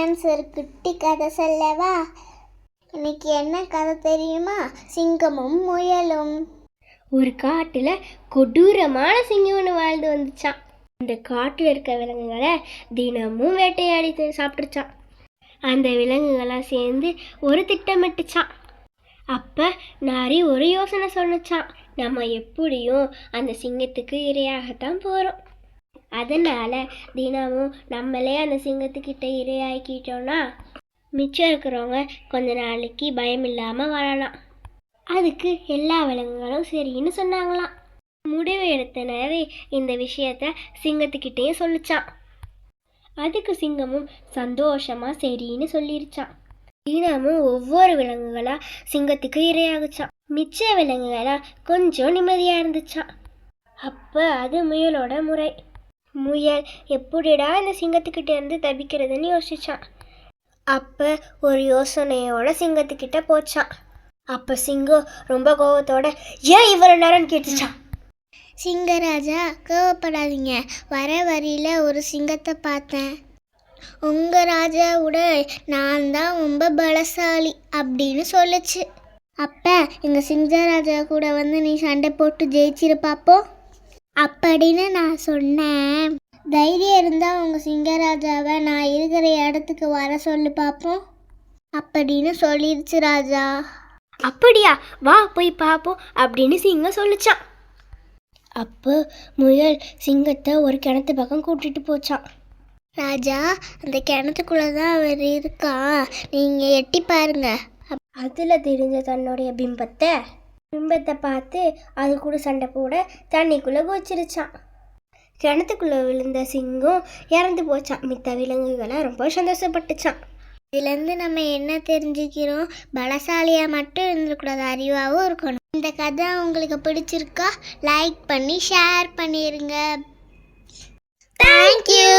Friends, ஒரு குட்டி கதை சொல்லவா? இன்னைக்கு என்ன கதை தெரியுமா? சிங்கமும் முயலும். ஒரு காட்டுல கொடூரமான சிங்கம் ஒன்று வாழ்ந்து வந்துச்சான். அந்த காட்டுல இருக்க விலங்குகளை தினமும் வேட்டையாடி சாப்பிட்டுச்சான். அந்த விலங்குகளாம் சேர்ந்து ஒரு திட்டமிட்டுச்சான். அப்ப நரி ஒரு யோசனை சொன்னுச்சான். நம்ம எப்படியும் அந்த சிங்கத்துக்கு இரையாகத்தான் போறோம். அதனால தினமும் நம்மளே அந்த சிங்கத்துக்கிட்ட இரையாக்கிட்டோம்னா மிச்சம் இருக்கிறவங்க கொஞ்ச நாளைக்கு பயம் இல்லாமல் வாழலாம். அதுக்கு எல்லா விலங்குகளும் சரின்னு சொன்னாங்களாம். முடிவு எடுத்த நரி இந்த விஷயத்த சிங்கத்துக்கிட்டேயும் சொல்லிச்சான். அதுக்கு சிங்கமும் சந்தோஷமா சரின்னு சொல்லிருச்சான். தினமும் ஒவ்வொரு விலங்குகளா சிங்கத்துக்கு இரையாகுச்சான். மிச்ச விலங்குகளா கொஞ்சம் நிம்மதியா இருந்துச்சான். அப்ப அது முயலோட முறை. முயல் எப்படிடா இந்த சிங்கத்துக்கிட்ட இருந்து தப்பிக்கிறதுன்னு யோசிச்சான். அப்ப ஒரு யோசனையோட சிங்கத்துக்கிட்ட போச்சான். அப்ப சிங்கம் ரொம்ப கோபத்தோட ஏன் இவ்வளவு நேரம் கேட்டுச்சான். சிங்கராஜா, கோவப்படாதீங்க. வர வரியில ஒரு சிங்கத்தை பார்த்தேன். உங்க ராஜாவோட நான் தான் ரொம்ப பலசாலி அப்படின்னு சொல்லுச்சு. அப்ப எங்க சிங்கராஜா கூட வந்து நீ சண்டை போட்டு ஜெயிச்சிரு பாப்போம் அப்படின்னு நான் சொன்னேன். தைரியம் இருந்தா உங்க சிங்கராஜாவை நான் இருக்கிற இடத்துக்கு வர சொல்லு பார்ப்போம் அப்படின்னு சொல்லிடுச்சு ராஜா. அப்படியா, வா போய் பார்ப்போம் அப்படின்னு சிங்கம் சொல்லிச்சான். அப்போ முயல் சிங்கத்தை ஒரு கிணத்து பக்கம் கூட்டிட்டு போச்சான். ராஜா, அந்த கிணத்துக்குள்ளதான் அவர் இருக்கா, நீங்க எட்டி பாருங்க. அதுல தெரிஞ்ச தன்னுடைய பிம்பத்தை பார்த்து அது கூட சண்டை போட தண்ணிக்குள்ள குதிச்சிருச்சான். கிணத்துக்குள்ள விழுந்த சிங்கம் இறந்து போச்சான். மித்த விலங்குகளை ரொம்ப சந்தோஷப்பட்டுச்சான். இதுலேருந்து நம்ம என்ன தெரிஞ்சுக்கிறோம்? பலசாலியாக மட்டும் இருந்துக்கூடாது, அறிவாகவும் இருக்கணும். இந்த கதை உங்களுக்கு பிடிச்சிருக்கா? லைக் பண்ணி ஷேர் பண்ணிடுங்க. தேங்க்யூ.